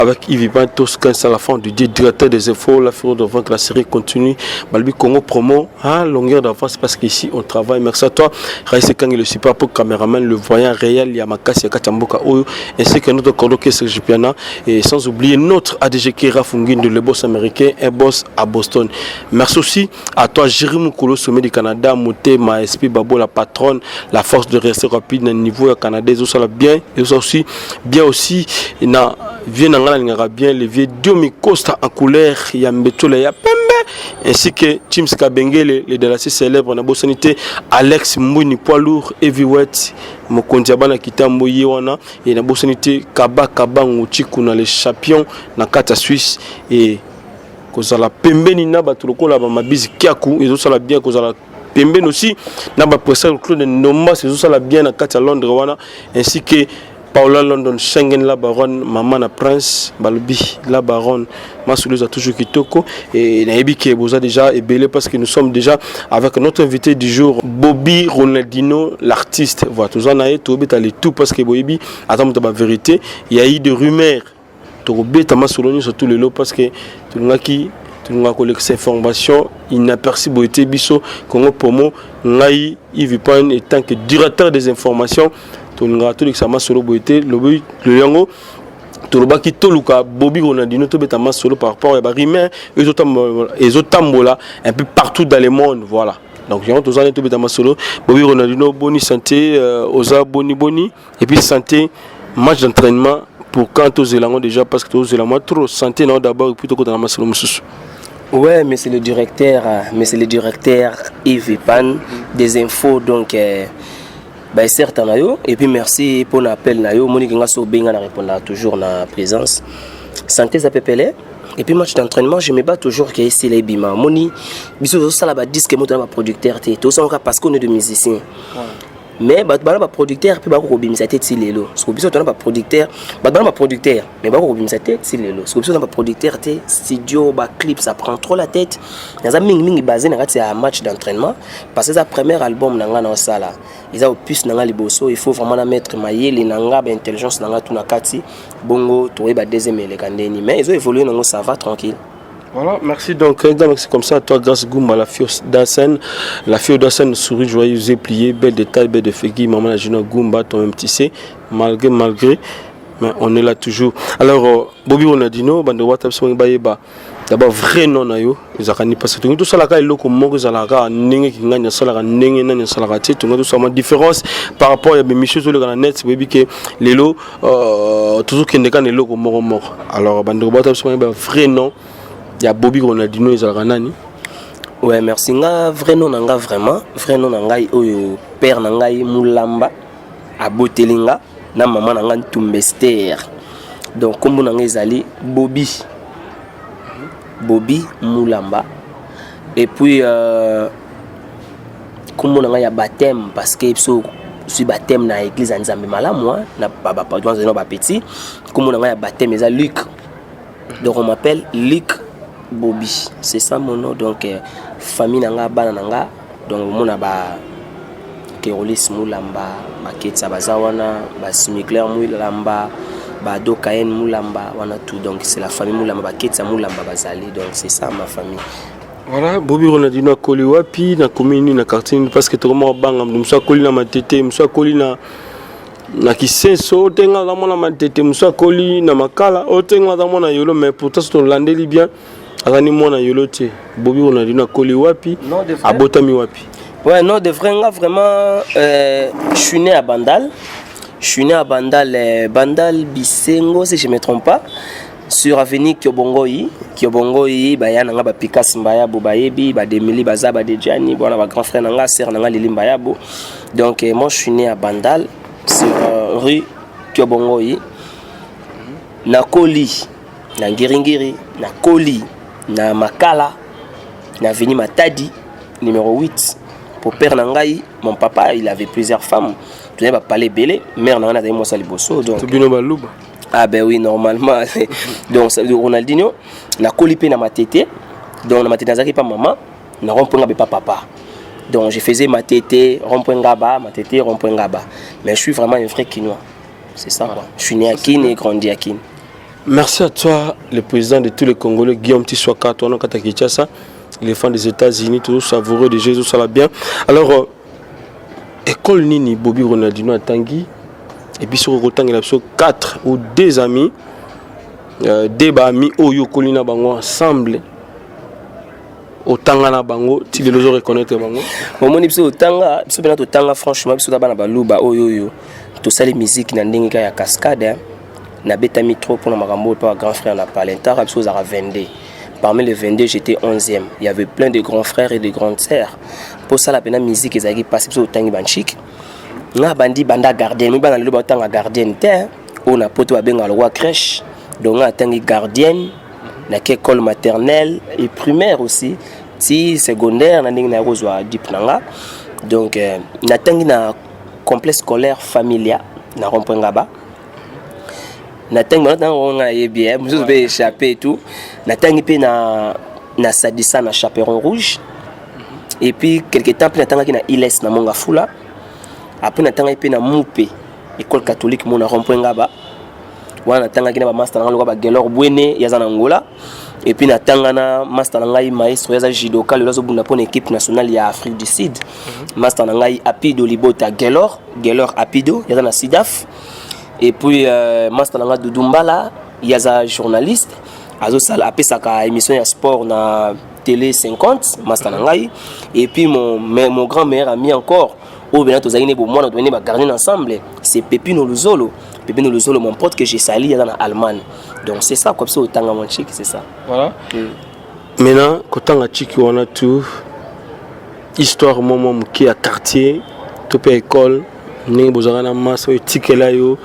avec Yves Toscan, c'est la fin du directeur des infos, la fin de que la série continue. Balbi Congo promo, longueur d'avance parce qu'ici on travaille. Merci à toi, Raïs Kang, le super pour caméraman, le voyant réel, Yamakasi, Katamboka Oyo, ainsi que notre cordeau qui est Serge Piana, et sans oublier notre ADG Kira Fungin, le boss américain, un boss à Boston. Merci aussi à toi, Jérémy Koulo, sommet du Canada, Mouté, Maespi, Babo, la patronne, la force de rester rapide au niveau canadien, ils ont bien, ils ont aussi, bien aussi, bien, le vieux Diomi Costa en couleur, il y a Mbetola, il y a Pembe, ainsi que James Kabengele, les délassés célèbres, na bosanité, Alex Mouni, poids lourd, heavyweight, Mokondiabana Kitambo Yewana, et na bosanité, Kaba Ngouchiku, les champions, na Kata Suisse, et Kozala Pembe Nina, Batuloko, la Mabizi Kiaku, ils ont bien Kozala Pembe aussi, na Bapresseur Claude Nomba, ils ont bien na Kata Londres, ainsi que Paula London, Schengen, la baronne, Maman na Prince, Balbi, la baronne, Masoulouza toujours Kitoko, et Naïbi qui est déjà ébélé parce que nous sommes déjà avec notre invité du jour, Bobby Ronaldinho, l'artiste. Voilà, tout ça, tout parce que Bobby, attends, la vérité, il y a eu des rumeurs, Torobé, Tamasoloni sur tous les lots parce que tout le monde qui collecte ces informations, il n'a perçu Boité Bisso, Congo Pomo, Naï, Yves Pan, étant que directeur des informations. Tout le sama solo boité le yango tolobaki toluka Bobby Ronaldinho to betama solo par rapport à Barimé et Zotambola un peu partout dans le monde, voilà. Donc j'ai tous années to betama solo Bobby Ronaldinho, boni santé, oza boni et puis santé, match d'entraînement pour quand aux éléments déjà parce que aux éléments trop santé non d'abord plutôt que dans la solo mususu. Ouais, mais c'est le directeur Yves Pan des infos donc bah certes nayo et puis merci pour l'appel nayo Monique Ngaso Benga na répondre toujours na présence santé ça pepele et puis match d'entraînement je me bats toujours que c'est les bima moni biso ça là ba disque moto na producteur té tout ça parce qu'on est de musiciens mais ba producteur puis ba ko bimisa té ti lelo parce que biso to na ba producteur ba producteur mais ba ko bimisa té ti lelo parce que biso na ba producteur té studio ba clip ça prend trop la tête naza mingi basé na kati ya match d'entraînement parce que ça premier album nanga na sala ils ont plus nanga liboso il faut vraiment mettre mayele nanga ba intelligence nanga tout na kati bongo to ba deuxième elekandeni mais ils ont évolué nanga ça va tranquille. Voilà, merci donc c'est comme ça toi grâce Goumba la fille d'Assen sourit joyeuse et pliée, belle de taille, belle de fégui, maman la jeune Goumba ton même tissé malgré mais on est là toujours. Alors Bobby Ronaldinho bande WhatsApp so bayeba d'abord vrai nom na yo ezakani parce que tout ça la ka eloko moko zalaka ndenge ki nganya salaka ndenge nani salaka ti tout ça ma différence par rapport à mes choses sur le net Bobby que lelo toujours kendeka eloko moko alors bande WhatsApp so bayeba vrai nom. Il y a Bobby Ronaldinho et Zalganani. Ouais, merci. Nga vrai nom nanga vraiment. Vrai nom nanga oyo père nanga Moulamba à Botelinga na maman nanga Tumbester. Donc comme nanga ezali Bobby Moulamba et puis comme nanga ya baptême parce que suis baptême na église Nzambe malamu na baba pardon ba petit comme nanga ya baptême eza Luc. Donc on m'appelle Luc Bobby, c'est ça mon nom donc famille nanga bana nanga donc mona ba Kerolis Moulamba Maketsa bazawana ba Simiclaire Moulamba ba Dokaen Moulamba wana tout donc c'est la famille Moulamba Baketsa Moulamba bazali donc c'est ça ma famille. Voilà Bobby Ronaldinho koli wapi na commune na quartier parce que tout le monde banga musa koli na matete musa koli na kisenso tenga la mona matete musa koli na makala otenga la mona yolo mais pourtant c'est landeli bien. Azani mona yolote Bobby Ronaldinho koli wapi abotami wapi. Ouais non de vrai vraiment je suis né à Bandal. Bandal Bisengo si je me trompe pas sur avenue Kiobongoyi ba ya nanga ba Pikas Mbayabo bayebi ba Demili baza ba Dejani bona ba grand frère nanga sœur nanga Lili Mbayabo. Donc moi je suis né à Bandal sur rue Kiobongoyi na Koli na Ngiringiri na Koli na Makala na avenue Matadi numéro 8 pour père nangai mon papa il avait plusieurs femmes tu n'as pas parlé belé mère nanga na moi sali bosso donc ah ben oui normalement donc Ronaldinho na Koli pe na matete donc na matete nazaki pas maman na romponga be pas papa donc je faisais matete rompongaba matete rompongaba mais je suis vraiment un vrai Kinois c'est ça quoi. Je suis né à Kin et grandi à Kin. Merci à toi, le président de tous les Congolais, Guillaume Tiswaka, toi, Kinshasa, les fans des États-Unis, toujours savoureux de Jésus, ça va bien. Alors, école Nini, Bobby Ronaldinho à Tanguy, et puis sur le Rotang, il y a 4 ou 2 amis, des amis, Oyo Kolina Bango, ensemble. Otanga na bango ti les gens reconnaître bango moment biso otanga biso bena totanga franchement biso bana baluba oyo to sali musique na ndenge ya cascade na betami trop pour na makambo pa grand frère na Palenta biso za 22 parmi les 22 j'étais 11e il y avait plein de grands frères et de grandes sœurs pour ça la pena musique ezaki passe biso otangi banchik na bandi banda gardien mi bana luba otanga gardien te on a poto babenga le roi crèche donc atangi gardienne na école maternelle et primaire aussi si secondaire na ndenge na kozwa diplôme donc na tangi na complexe scolaire familia na Rompengaba na tangi na on a bien je vais échapper et tout na tangi pe na Sadissa na Chaperon Rouge et puis quelque temps na tangi na Iles na Mongafula après na tangi pe na Moupe école catholique mon na Rompengaba wana tanga kina ba master ngalo ba Gelor Bwene yaza na Angola et puis na tanga na master ngai maestro yaza judoka le zo bunda pour équipe nationale ya Afrique du Sud master ngai Apido Libota Gelor Apido yaza na Sidaf et puis master ngai Dudumbala yaza journaliste azo sala apesa ka émission ya sport na télé 50 master ngai et puis mon grand meilleur ami encore au Benato Zaine bo moi on doit garder ensemble c'est Pepino Luzolo mon pote que j'ai sali dans l'Allemagne donc c'est ça comme ça autant mon chic c'est ça voilà maintenant quand on a chic on a tout histoire moment qui a quartier top école né bozana masse tikela yo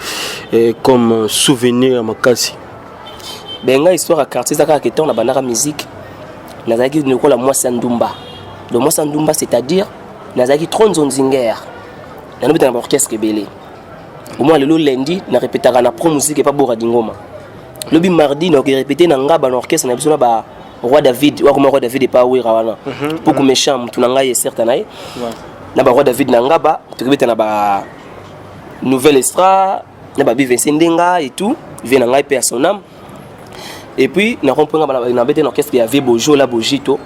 comme souvenir à makasi benga histoire à quartier ça que ton na banara musique nazaki ne ko la moi Sandumba donc moi Sandumba c'est-à-dire nazaki Tronzo Nzinger na nobita na orchestre belé au moins le lundi na répétera na pro musique et pas Bora Dingoma le mardi na répéter na ngaba na orchestre na biso na ba roi David wa comme roi David et pas wira wana pour que méchant tu na ngai certain na ba roi David na ngaba tu répéter na ba nouvelle extra na ba Vincent Ndenga et tout vient na ngai pe à son âme et puis na comprendre na bete na orchestre ya Bojo la Bojito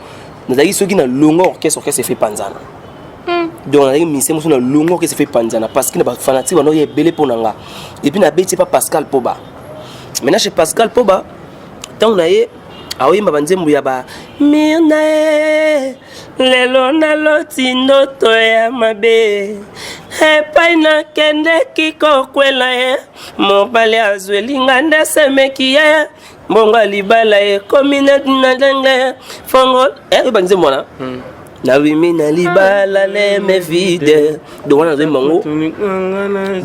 nous a dit ceux qui na longo orchestre fait panzana donc on a mis c'est mon longo que se fait panzana parce qu'il n'a pas fanatique on a belé pour nanga et puis na bête pas Pascal Poba maintenant chez Pascal Poba tant on a eu aoyi mabanzembu ya ba mirna lelo na lotindo to ya mabe epai na kende kikokwela mobali azwelinga ndesemeki ye mbonga libala komina na dengle fongo banzembu wana na wimi na libala le me vide donc on a mango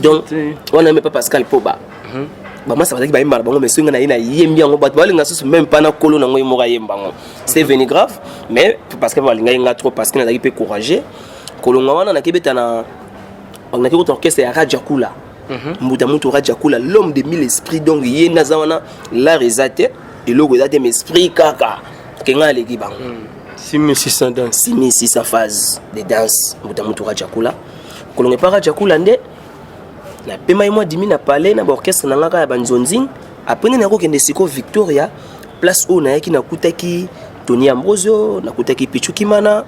donc on a même pas Pascal Poba ba masa bazaki ba yemba bango mais swinga na ina yembi yango bat balinga susu même pas na kolo na ngoyi moka yemba ngo c'est venu grave mais parce que balinga inga trop parce que na zaki pe courageux kolonga wana na kebeta na on a ki orchestre ya Radjakula mbuta mutu Radjakula l'homme de mille esprits donc yé naza wana la rezate et logo ezate mais esprit kaka kenga leki bango 6600 danses 6600 phases de danse mbuta mutu Radjakula kolonga pa Radjakula nde na pema moi 10 na palais na orchestre na ngaka ya banzonzing après na ko kende siko Victoria place où na yaki na kutaki Tony Ambrosio na kutaki Pichuki Mana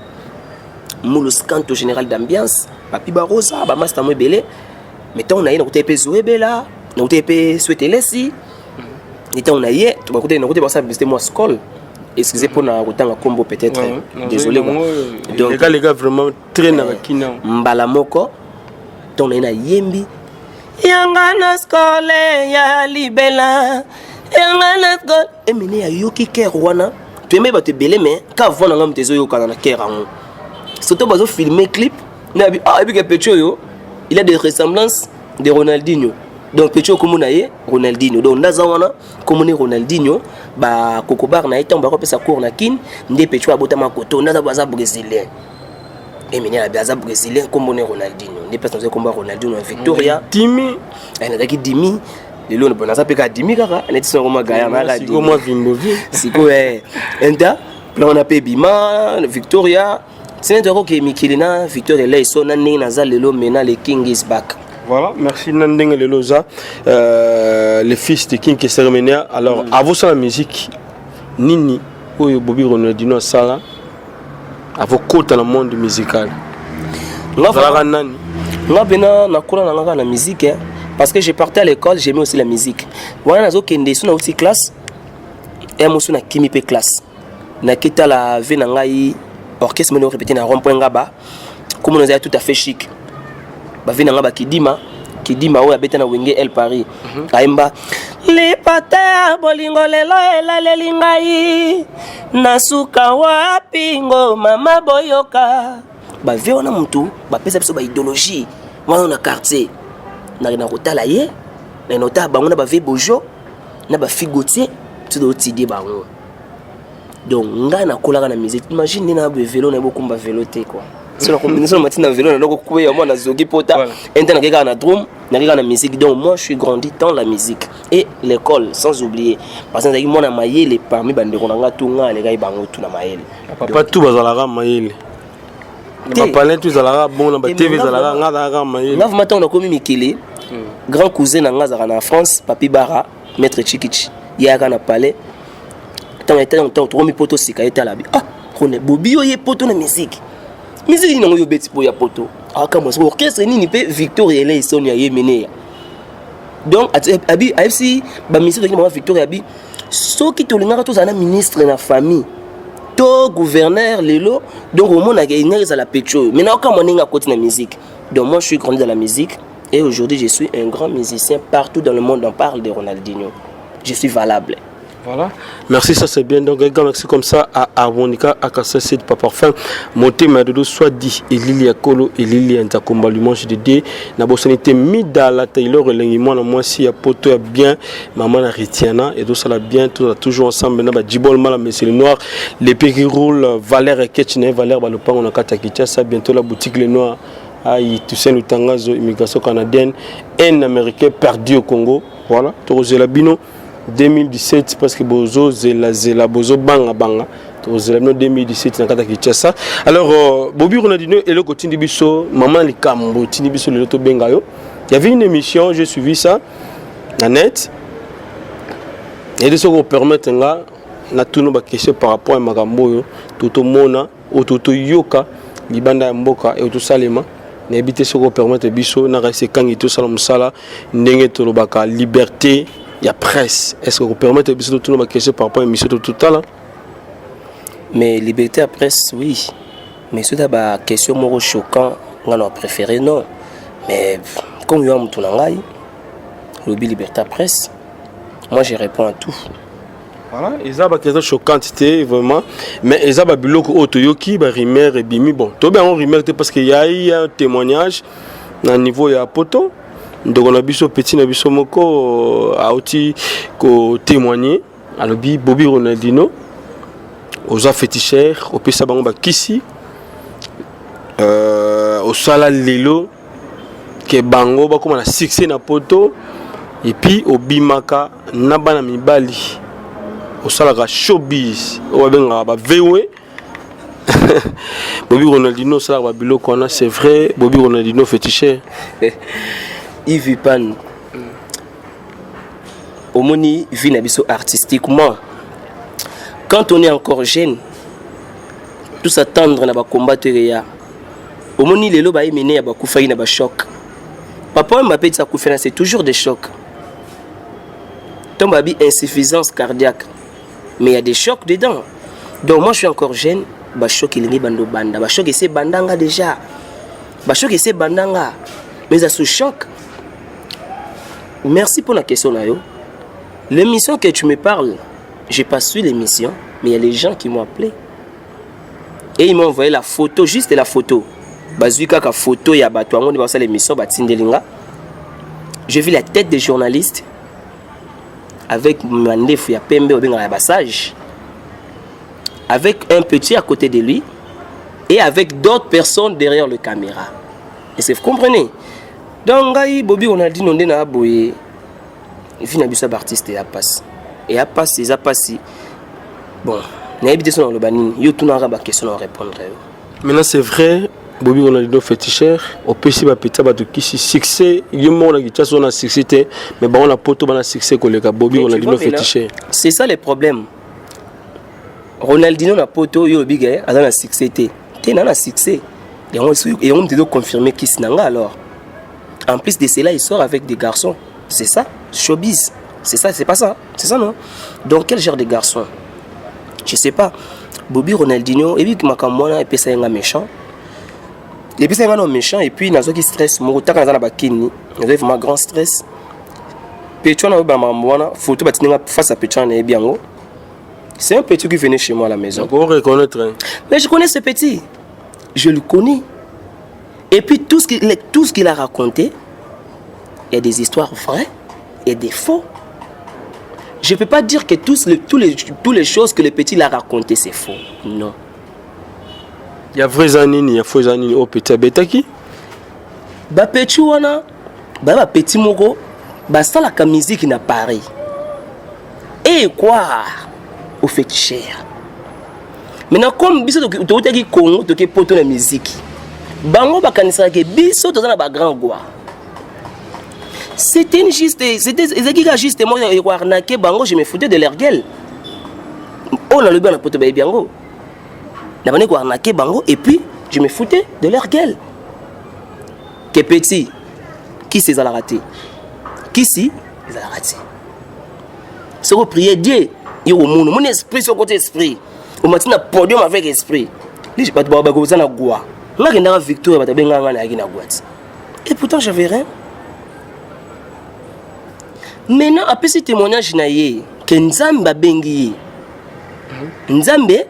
Moulos canto général d'ambiance Papi Barosa ba master mo belé mais tant on a na kutaki pe Zoebela na kutaki pe Souetelesi ni tant on a yé to ba kutaki na kutaki ba ça c'était moi scol excusez pour na kutanga combo peut-être désolé moi donc les gars vraiment très na kina mbala moko tant on a yembi Yangana skole ya libela Yangana skole emene ya yoki ker wana tu aimais ba te belé mais ka vona ngam tezo yoka na ker ango surtout bazo filmer clip na bi ah et puis que Pecho yo il a des ressemblances de Ronaldinho donc Pecho comme na ye Ronaldinho donc ndaza wana comme ne Ronaldinho ba kokobar na etan ba ko pesa cours na kin nde Pecho abota makoto ndaza baza brésilien emene la baza brésilien comme ne Ronaldinho nde pesa nzo comme Ronaldinho na Victoria Dimi ana daki Dimi lelo bona sa peka Dimi kaka aneti so comme gaya na la Dimi moi Vimbovi siko enda plan na pe Bima Victoria c'est un truc que Mikilina Victoria là ils sont nani na za lelo mena le king is back Voilà, merci Nandeng Leloza, le fils de King Kesermenia. Alors, à vous sur la musique, Nini, ou Bobby Ronaldinho Sala, à vos côtés dans le monde musical. Moi, je la musique, parce que j'ai parti à l'école, j'aimais aussi la musique. Voilà, j'ai aussi classe, et moi, je suis classe. Je suis la vie orchestre, je répété dans rond-point Gaba, comme on est tout à fait chic. Je suis Kidima oyo abeta na wenge El Paris kaimba lipata bolingo lelo elaleli ngai nasuka wapi ngoma maboyoka bave wana mutu bapesa biso ba idéologie wana na quartier na kotala ye na nota bango na bave bojo na ba figotier tout do tidie bango donc nga na kolaka na musique imagine na ba vélo na bokumba vélo te quoi. Sur la combinaison de matin vélo, on a coupé moi na zogi pota, interne quelqu'un na drum, na quelqu'un na musique. Donc moi je suis grandi dans la musique et l'école sans oublier. Parce que moi na mayele parmi bande konanga tunga les gars bango tout na mayele. Papa tout bazalaka mayele. Papa là tout bazalaka bon na TV bazalaka ngada mayele. Neuf matin on a commis Mikele, grand cousin na ngazaka na France, Papi Bara, maître Chikichi. Yaka na palais. Tant était on trop mi poto sika était là. Ah, on est Bobby oye poto na musique. Musique ni beti po ya poto akamo so orchestre ni pe Victor Elay Sonia Yemene donc abi AFC ba musique de Victor abi so ki to lingaka to zana ministre na famille to gouverneur lelo donc au monde a gagné à la pétrole mais na akamo ninga côté na musique donc moi je suis grandi dans la musique et aujourd'hui je suis un grand musicien partout dans le monde on parle de Ronaldinho je suis valable. Voilà. Merci, ça c'est bien. Donc, merci comme ça à Harmonica, à Kassassid, pas parfum. Monté, ma dodo, soit dit, et Lili Akolo, et Lili Antakomba, lui mange de dé. Na bossanité, mida la Taylor, et l'engagement, moi, si, à poto, à bien, maman, la Ritiana, et tout ça, là, bien, tout, toujours ensemble. Maintenant, Djibol, mal, mais c'est le noir. Les pays qui roulent, Valère et Ketchine, Valère, le pain, on a Katakicha, ça, bientôt, la boutique, les noirs. Aïe, Toussaint Lutangazo, immigration canadienne, un américain perdu au Congo. Voilà, Torozé Labino. 2017 parce que bozo zela bozo banga banga to zela 2017 na kata Kinshasa. Alors Bobby Ronaldinho et le côté biso maman likambo tini biso le to benga yo. Il y avait une émission, j'ai suivi ça na net. Et de ce qu'on permet nga na tuno ba question par rapport à makambo yo toto mona o toto yoka libanda mboka et tout salema na habité ce qu'on permet biso na reste kangi to sala musala ndenge to lobaka liberté. Il y a presse. Est-ce que vous permettez de tout le monde question par rapport à l'émission de tout à l'heure? Mais liberté à presse, oui. Mais c'est d'abord question moro choquant, on a préféré non. Mais comme il y a un tout l'angaï, lobby liberté à presse, moi je réponds à tout. Voilà, et ça va question choquante vraiment. Mais et ça va biloko otoyoki, ba rimer et bimi bon. Tout bien on rimer parce qu'il y a eu un témoignage à niveau il y a poto. Donc on a biso petit na biso moko a outi ko témoigner à l'obi Bobby Ronaldinho aux féticheurs au pesa bango ba kisi au sala lelo ke bango ba comme na succès na poto et puis au bimaka na bana mibali au sala ka showbiz o benga ba vewe Bobby Ronaldinho sala ba biloko na c'est vrai Bobby Ronaldinho féticheur. Yves Pan Omoni vit nabiso artistiquement quand on est encore jeune tout s'attendre na ba combattre ya Omoni lelo ba emene ya ba kufa na ba choc papa Mbappé ça kufa c'est toujours des chocs tombe bi insuffisance cardiaque mais il y a des chocs dedans donc moi je suis encore jeune ba choc il ngi bando banda ba choc c'est bandanga déjà ba choc c'est bandanga mais ça se choc. Merci pour la question Nayo. L'émission que tu me parles, j'ai pas su l'émission, mais il y a les gens qui m'ont appelé. Et ils m'ont envoyé la photo, juste la photo. Bazuika ka photo ya bato on va l'émission Batindelinga. J'ai vu la tête des journalistes avec Mandef ya Pembe au benga bassage. Avec un petit à côté de lui et avec d'autres personnes derrière le caméra. Et c'est vous comprenez? Donc Bobby Ronaldinho ndé na boye il na bisa artiste ya passe et a passe ça passe bon na habité sur le banini yo tout na ba question à répondre. Maintenant c'est vrai Bobby Ronaldinho féticheur au PC ba peta ba to kisi succès yemo na kitcha son na succès mais ba on a poto ba na succès koleka Bobby Ronaldinho féticheur. C'est ça le problème. Ronaldinho na poto yo bigé a na succès té na succès et on doit confirmer qui c'est alors. En plus de cela il sort avec des garçons. C'est ça showbiz. C'est ça, c'est pas ça. C'est ça non. Donc quel genre de garçon? Je sais pas. Bobby Ronaldinho et puis makamwana et puis ça un méchant. Et puis c'est un méchant et puis nazo qui stress mon temps dans la bakini nazo vraiment grand stress Petro na ba mamwana photo batinga face à Petro na ebiango c'est un petit qui venait chez moi à la maison. Donc on reconnaître. Mais je connais ce petit, je le connais et puis tout ce qu'il a raconté, il y a des histoires vraies et des faux. Je peux pas dire que toutes les choses que le petit l'a raconté c'est faux, non. Il y a vrais années, il y a faux années au petit abetaki. Ba petit wana, ba petit moko, ba ça la musique na Paris. Et quoi au féticheur. Maintenant comme biso to ki Congo, to ki poto la musique. Bango ba kanisa ke biso to na ba grand gwa. C'était justement arnaqué bango, je me foutais de leur gueule. On a le bien na poto ba biango. D'abord, on a arnaqué bango et puis je me foutais de leur gueule. Que petit, qui s'est raté? Qui si les a raté? Si vous priez Dieu, il y a mon esprit sur côté esprit. Au matin, un podium avec esprit. Je ne sais pas si vous avez quoi. Je n'ai pas victoire, je n'ai pas et pourtant, j'avais rien. Maintenant, après ce témoignage, que Nzambe a bengi. Nzambe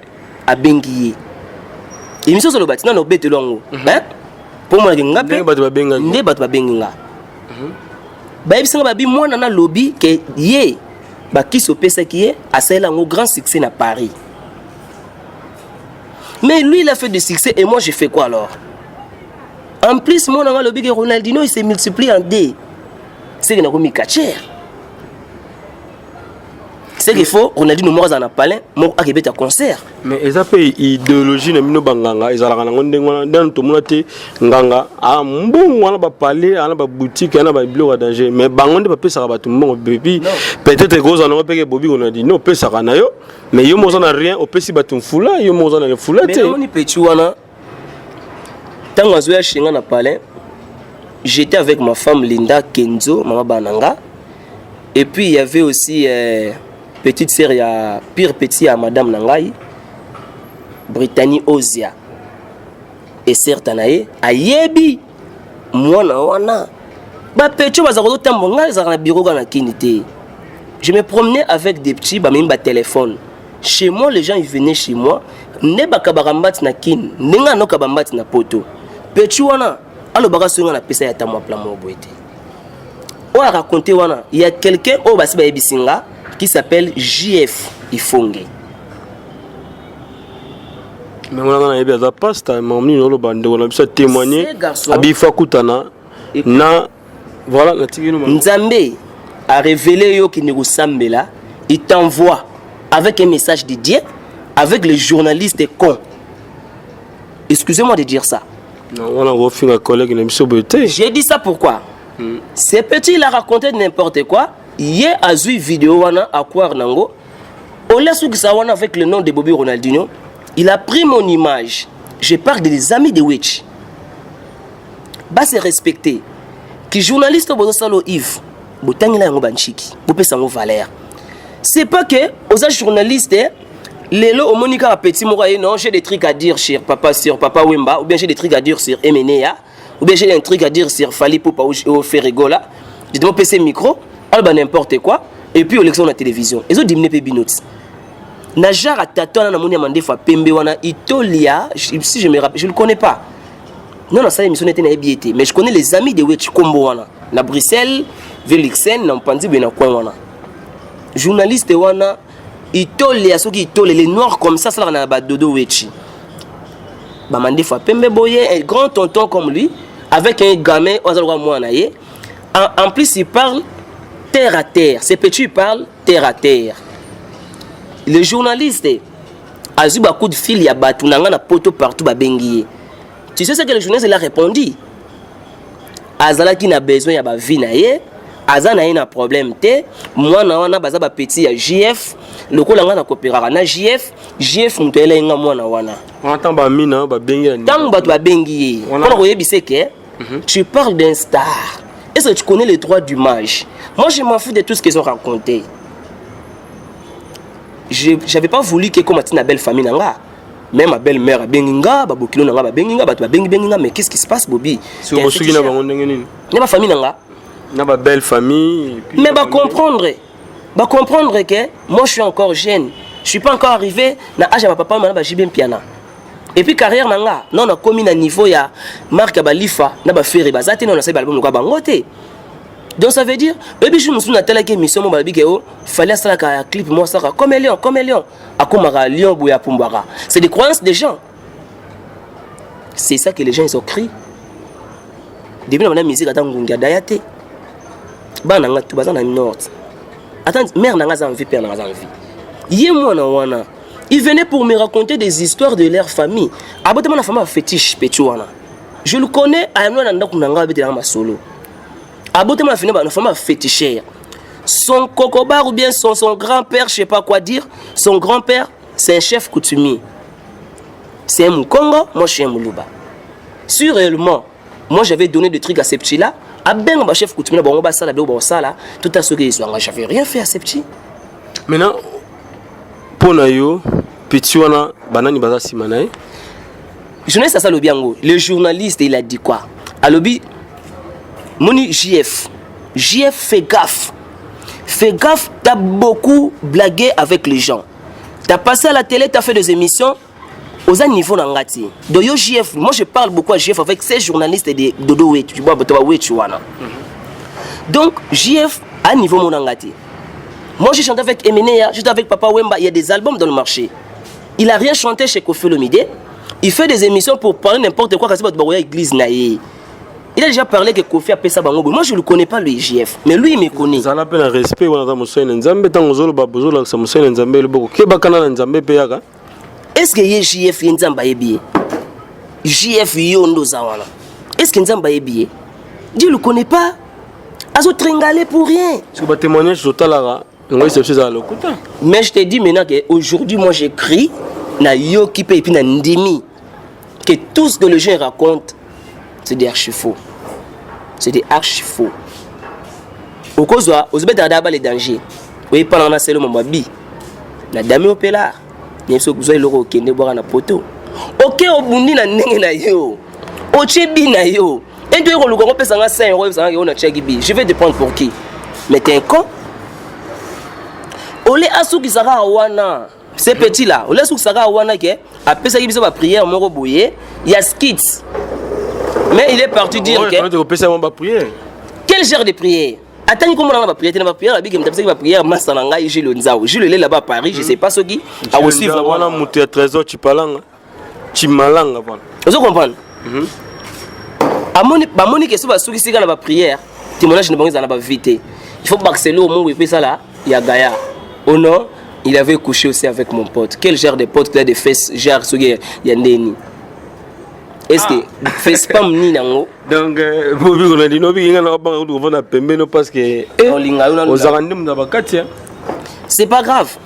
a bengi. Et mission sur le bâtiment, on a bête longo. Pour moi, on a benga. Bah, il y a moi dans lobby que yé, bah qui se passe qui est, a c'est un grand succès à Paris. Mais lui, il a fait du succès et moi, j'ai fait quoi alors? En plus, moi dans le lobby que Ronaldinho, il s'est multiplié en deux. C'est qu'il a remis 4 chers. C'est qu'il faut, on a dit nous morts en palais, moi à Québec à concert. Mais ils appellent idéologie na mino banganga, ils allaient dans tout le monde nganga, ah bon, on a pas parlé, on a pas boutique, on a pas biblio à danger, mais bangon de papier ça va tout le monde bébé. Peut-être que vous en avez payé Bobby on a dit non, peut ça va nayo, mais yo mo na rien, au petit batum foula, yo mo na foula. Mais on y petit wana, tant que je suis en palais, j'étais avec ma femme Linda Kenzo, maman Bananga, et puis il y avait aussi petite sœur, il y a pire petit à Madame Nangai, Brittany Ozia. Et certains a yebi, moi na ba petit bazaro tambonga za bureau na kinité. Je me promenais avec des petits ba même ba téléphone. Chez moi les gens ils venaient chez moi, ne ba kabarambat na kin, nenga no kabambat na poto. Petit wana, alo baka songa na pesa ya tamwa plan mo boité. On a raconté wana, il y a quelqu'un au basi ba ebisinga qui s'appelle JF Ifongue. Mais on a eu des pastas, mais on a témoigné. Abifa Koutana. Na voilà, Nzambe a révélé que nous sommes là. Il t'envoie avec un message de Dieu, avec les journalistes cons. Excusez-moi de dire ça. Non, on a refait un collègue j'ai dit ça pourquoi? Ce petit il a raconté n'importe quoi. Hier a vu vidéo wana à quoi nango. On laisse ça wana avec le nom de Bobby Ronaldinho. Il a pris mon image. Je parle des amis de Witch. Bah c'est respecté. Qui journaliste au salo Yves. Botangila yango banchiki. Bopé sango valeur. C'est pas que aux journalistes Lélo, au Monica petit mouraï, non, j'ai des trucs à dire sur Papa Wemba, ou bien j'ai des trucs à dire sur MNEA, ou bien j'ai un truc à dire sur Fali Poupa ou Ferregola. Je dois passer micro, alba n'importe quoi, et puis l'élection de la télévision. Ils ont diminué les binots. Najar a tatoué na moni amandé fa pembe wana Itolia, si je me rappelle, je le connais pas. Non, non, ça émission était na EBT, mais je connais les amis de Wetch Combo wana. Na Bruxelles, Velixen, na Mpanzi bena coin wana. Journaliste wana Itolia ceux qui itole les noirs comme ça là na ba dodo Wetchi. Ba mandé fa pembe boye, un grand tonton comme lui avec un gamin ozalwa mwana ye. En plus il parle terre à terre, ces petits parlent terre à terre. Le journaliste a eu beaucoup de fil ya batu nanga na poto partout ba bengi. Tu sais ce que le journaliste a répondu? Azalaki n'a besoin ya ba vie na ye, azana na problème te, moi na wana baza ba petit ya JF, le ko langa na coopérera na JF mutela nga mwana wana. On entend ba mina ba bengi na. Tant ba to ba bengi. Pour yebise que tu parles d'un star. Est-ce que tu connais les droits d'image? Moi je m'en fous de tout ce qu'ils ont raconté. J'avais pas voulu que comme ma belle famille nanga. Même ma belle-mère a benginga, babokilo nanga ba benginga, ba to benginga, mais qu'est-ce qui se passe Bobby? Sur bosuki na bango ndenge nini? Na ma famille nanga. Na ba belle famille. Mais comprendre que moi je suis encore jeune. Je suis pas encore arrivé na âge à papa maman ba jibem piana. Et puis carrière nanga, non on a commis na niveau ya marque balifa na ba faire bazate non on a sa album ko bangote. Donc ça veut dire, et puis je me souviens de telle émission, mon baby, il fallait ça un clip, moi ça comme un lion, à comme un lion bouya pumbara. C'est des croyances des gens. C'est ça que les gens ils ont crié. Depuis la musique, attends, on a dayate. Bah nanga tout bazan na nord. Attends, mère nanga envie, père nanga envie. Yé moi na wana. Ils venaient pour me raconter des histoires de leur famille. Abotement la famille fétiche pétuana. Je le connais, à un moment nanda kunanga habite dans ma solo. Abotement la famille fétichère. Son cocobar ou bien son grand-père, je sais pas quoi dire. Son grand-père, c'est un chef coutumier. C'est un Mukongo, moi je suis un Moulouba. Si réellement, moi j'avais donné des trucs à ces petits-là, à ben ma chef coutumier, bon, on va ça là, tout à ce que j'avais rien fait à ces petits. Maintenant, pour nous, petit wana banani baza simanae. Je ne sais ça le biango. Le journaliste il a dit quoi? À l'obi, moni JF fait gaffe. Fais gaffe, t'as beaucoup blagué avec les gens. T'as passé à la télé, t'as fait des émissions aux niveaux d'angati. De yo JF, moi je parle beaucoup à JF avec ces journalistes de Dodo Wet, tu vois, donc JF à niveau mon angati. Moi j'ai chanté avec Emenea, j'étais avec Papa Wemba, il y a des albums dans le marché. Il a rien chanté chez Kofi Olomide. Il fait des émissions pour parler n'importe quoi quand c'est pas église naïe. Il a déjà parlé que Kofi a fait ça. Moi, je ne le connais pas, le IGF. Mais lui, il me connaît. Ça l'appelle un respect. Est-ce que IGF est Nzamba Ebiye? IGF Yondo Zawana. Est-ce que Nzamba Ebiye? Dieu ne le connaît pas. Azo tringalé pour rien. C'est un témoignage total. Mais je te dis maintenant qu'aujourd'hui, moi, j'écris na yo qui paye puis na ndimi que tout ce que les gens racontent, c'est des archi-faux. C'est des archi-faux. Au cause où vous avez les dangers. Oui, pendant la salle, mon babi. La dame au pélar. N'y a pas besoin de l'euro qui ne boit na poto. Ok, au bundi na nenge na yo. Au chebi na yo. Et tu es le gros pèse en 5 euros, je vais te prendre pour qui? Mais t'es un con. Olé asou qui sera wana. Ces petits là, olé asou qui sera wana qui après ça qui va prière moro boyer, il y a skits. Mais il est parti dire que quel genre de prière? Attends comment on va prier, tu n'as pas prier, la big va prier massa nanga et Gilles Nzao. Gilles est là-bas à Paris, je sais pas ce qui a aussi vraiment monter à trésor tu parles tu malanga voilà. Vous comprenez? À moni que soit ceux qui dans la prière, témoignage ne bon dans la vite. Il faut Barcelone au monde et puis ça là, il y a Gaïa. Oh non, il avait couché aussi avec mon pote. Quel genre de pote qu'il a de fesses, genre ce qui y a Ndeni. Est-ce que fais pas ni nango? Donc Bobby on a dit non bi ngana ba on va na pembe no parce que aux arandem na bakati. C'est pas grave.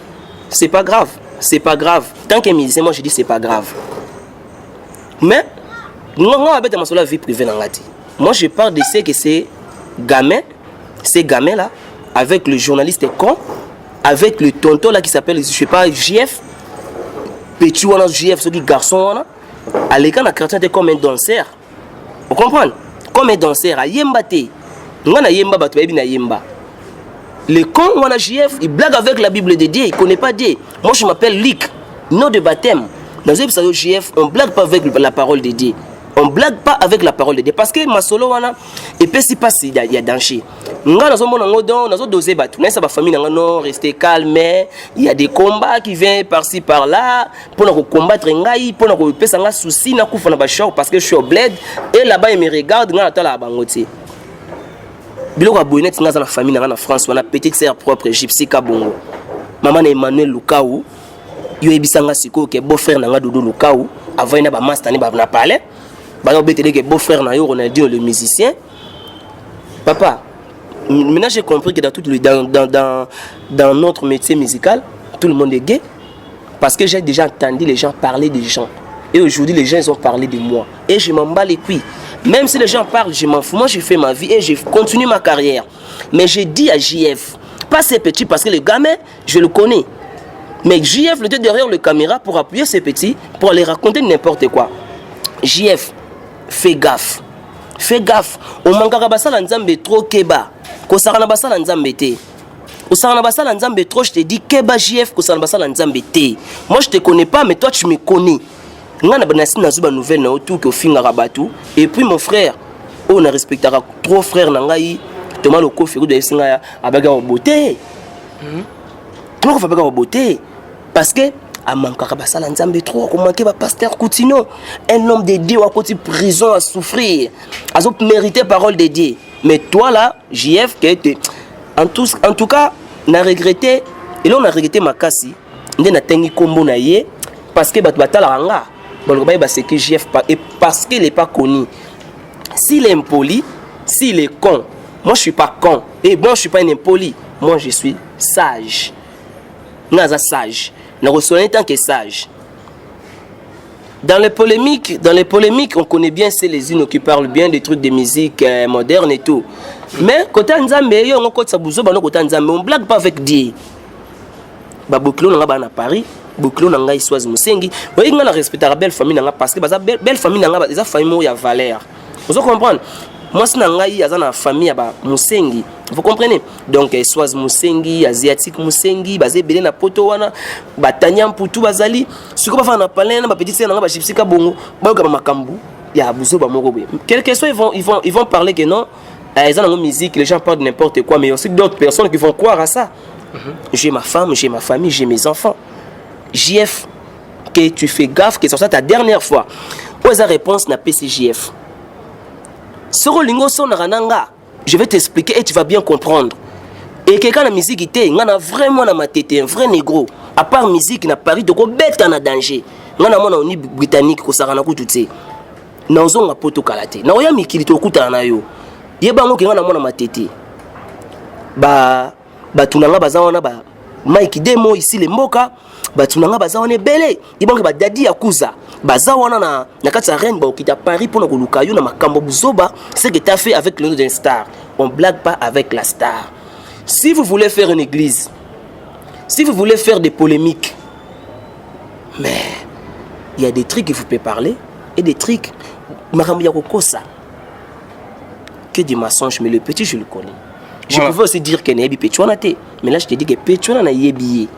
C'est pas grave. C'est pas grave. Tant que musicien moi je dis c'est pas grave. Mais non on va mettre sur la vie privée dans ngati. Moi je parle de ce que ces gamins là avec le journaliste con, avec le tonton là qui s'appelle je sais pas JF petit ou JF ce qui garçon là. À l'écran, la chrétien était comme un danseur. Vous comprenez? Comme un danseur. À Yemba te. On a Yemba, na Yemba. Le con, on a JF, il blague avec la Bible de Dieu. Il ne connaît pas Dieu. Moi, je m'appelle Lick. Nom de baptême. Dans le JF, on ne blague pas avec la parole de Dieu. On ne blague pas avec la parole de Dieu. Parce que ma solo, et puis si pas, il y a danger. Nous avons dosé battu. Nous avons famille, rester calme. Il y a des combats qui viennent par-ci par-là. Pour nous combattre, pour nous faire des soucis, parce que je suis au bled. Et là-bas, ils me regardent. Nous avons la bangote. Bilo ka boynet nga za famille na France wana petite sœur propre Gypsy Kabongo. Maman Emmanuel Lukaou. Yo ebisanga siko ke beau frère na nga Dodo Lukaou. Avant ina ba master ni ba na parler. que beau-frère Nayo Ronaldinho le musicien. Papa, maintenant j'ai compris que dans notre métier musical, tout le monde est gay. Parce que j'ai déjà entendu les gens parler des gens. Et aujourd'hui, les gens ils ont parlé de moi. Et je m'en bats les couilles. Même si les gens parlent, je m'en fous. Moi, j'ai fait ma vie et je continue ma carrière. Mais j'ai dit à JF, pas ces petits, parce que le gamin, je le connais. Mais JF le était derrière le caméra pour appuyer ces petits, pour aller raconter n'importe quoi. JF, fais gaffe. Fais gaffe. Au mangara basala nzambe trop keba. Kosarana basala nzambe te. Kosarana basala nzambe trop, je te dis keba JF kosarana basala nzambe te. Moi je te connais pas mais toi tu me connais. Ngana banasi nazuba nouvelle na autour que finga rabatu. Et puis mon frère, on a respecté trop frère nangai. Thomas Loko Ferou de Singa abaga en beauté. Comment on fait abaga en beauté? Parce que à Mankara basala nzambe trop, on manquait ba pasteur Coutinho, un homme de Dieu à côté prison à souffrir, à mériter parole de Dieu. Mais toi là, JF qui était en tout cas, on a regretté et là on a regretté Makasi, on a tengi combo na yé parce que batala ranga, bon ba c'est que JF pas et parce qu'il est pas connu. S'il est impoli, s'il est con, moi je suis pas con et bon je suis pas un impoli, moi je suis sage. Naza sage. Nous recevons tant que sage. Dans les polémiques, on connaît bien c'est les unes qui parlent bien des trucs de musique moderne et tout. Mais côté Nzambe, on côté Sabuzo, côté Nzambe, on blague pas avec Dieu. Ba Boklo nga ba na Paris, Boklo nga Iswazi Musengi. Voyez nga na respecter la belle famille nga parce que ba belle famille nga des famille où il y a valeur. Vous comprenez? Moi c'est ngai azana famille ba Musengi. Vous comprenez? Donc Iswazi Musengi, asiatique Musengi, basé belé na poto wana, batanya mputu bazali, siko ba fa na palena ba petit nga ba chipsika bongo, ba ka makambu ya buzo ba moko be. Quel que soit ils vont parler que non, ils ont une musique, les gens parlent de n'importe quoi mais il y a aussi d'autres personnes qui vont croire à ça. J'ai ma femme, j'ai ma famille, j'ai mes enfants. JF, que tu fais gaffe, que c'est ça ta dernière fois. Où est la réponse na PCJF? Sorolingo sonarananga, je vais t'expliquer et tu vas bien comprendre. Et quelqu'un la musique était, on a vraiment na ma tête, un vrai négro. À part musique, na Paris, de quoi bête en danger. On a mon uni britannique, ko sarana ko tout na ozonga poto kalate. Na oya mikili to kuta na yo. Yeba ngo kinga na mona ma tête. Batunanga bazawana ba Mike Demo ici les Mboka batunanga bazawana belé ibango ba dadi yakuza bazawana na kati ya reine ba okita Paris pour na koluka yo na makambo buzoba c'est que tu as fait avec le nom d'un star. On blague pas avec la star. Si vous voulez faire une église, si vous voulez faire des polémiques, mais il y a des trucs que vous pouvez parler et des trucs makambo ya kokosa que des mensonges mais le petit je le connais. Je pouvais aussi dire que Nebi Pétuanate, mais là je te dis que Pétuana n'a yebi.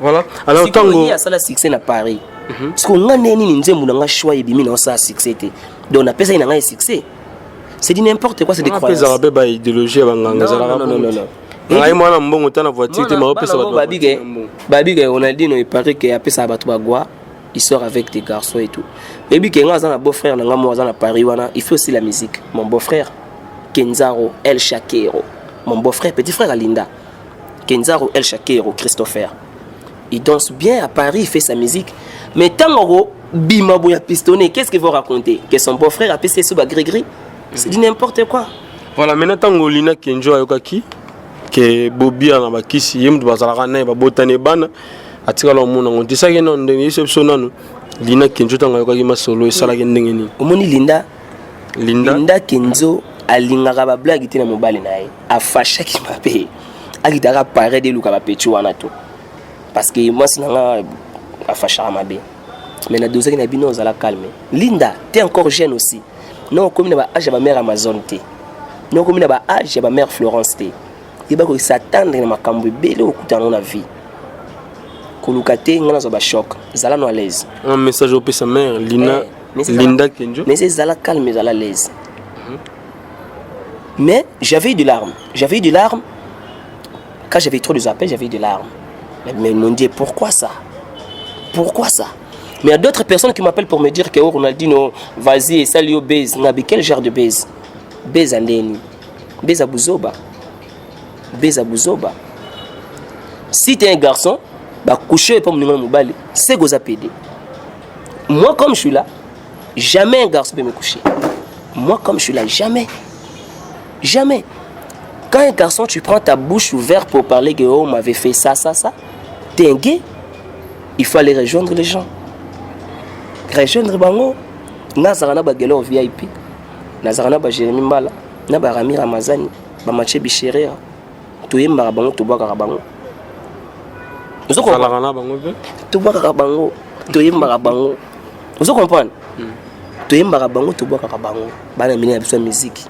Voilà. Alors si tango il y a ça la succès na Paris. Parce qu'on a neni nzembu na choix yebi mi na ça succès. Donc on appelle ça na succès. C'est dit n'importe quoi, c'est des croyances. On appelle ça idéologie banganga za la. Non. Ngai mwana mbongo tana voiture te ma opesa bato. Babi on a dit non il paraît que appelle ça bato bagwa, il sort avec des garçons et tout. Baby que nga za na beau-frère na nga mo za na Paris wana, il fait aussi la musique. Mon beau-frère Kenzaro El Shakero. Mon beau-frère, petit frère Alinda, Kenzaro El Shakero, Christopher. Il danse bien à Paris, il fait sa musique. Mais tant Bima Bouya pistonné, qu'est-ce qu'il va raconter? Que son beau-frère a pissé sous gris-gris? C'est dit n'importe quoi. Voilà, maintenant tant Lina Kenjo Ayokaki, que Bobby a bakisi, yem de Bazarana, Babotane Bana, a tiré le monde. On dit ça qu'il y a un exceptionnel. Lina Kenjo Ayokaki ma solo et Salagendeni. Omoni Linda Kenzo. Alingaka ba blague tina mobali nae afasha ki mabe akitaka paré de luka ba petu wana to parce que moi sinanga afasha mabe mais na dosaki na bino zala calme. Linda t'es encore jeune aussi non comme na ba âge ba mère Amazon té non comme na ba âge ba mère Florence té yeba ko s'attendre na makambo belé okutana na vie koluka té ngana zo ba choc zala no à l'aise. Un message au sa mère Linda Kenjo mais c'est zala calme zala à l'aise. Mais j'avais eu des larmes. Quand j'avais trop de appels, j'avais eu des larmes. Mais ils m'ont dit pourquoi ça? Pourquoi ça? Mais il y a d'autres personnes qui m'appellent pour me dire que Ronaldinho, vas-y, salut au baise. Quel genre de baise? Baise à Ndeni. Baise à Bouzoba. Baise à Bouzoba. Si tu es un garçon, bah coucher pour me demander mon balle, c'est que vous avez pédé. Moi, comme je suis là, Jamais un garçon peut me coucher. Moi, comme je suis là, jamais. Jamais. Quand un garçon, tu prends ta bouche ouverte pour parler que oh, on m'avait fait ça, t'es un gay. Il faut aller rejoindre les gens. Rejoindre Bango. Nazarana Bagelo VIP. Nazarana Jérémy Mbala. Naba Rami Ramazani. Bamache Bicherea. Toye Marabango, Toboa Karabango. Vous comprenez? Toboa Karabango. Toye Marabango. Vous comprenez? Toye Marabango, Toboa Karabango. Bana Mine Abso musique.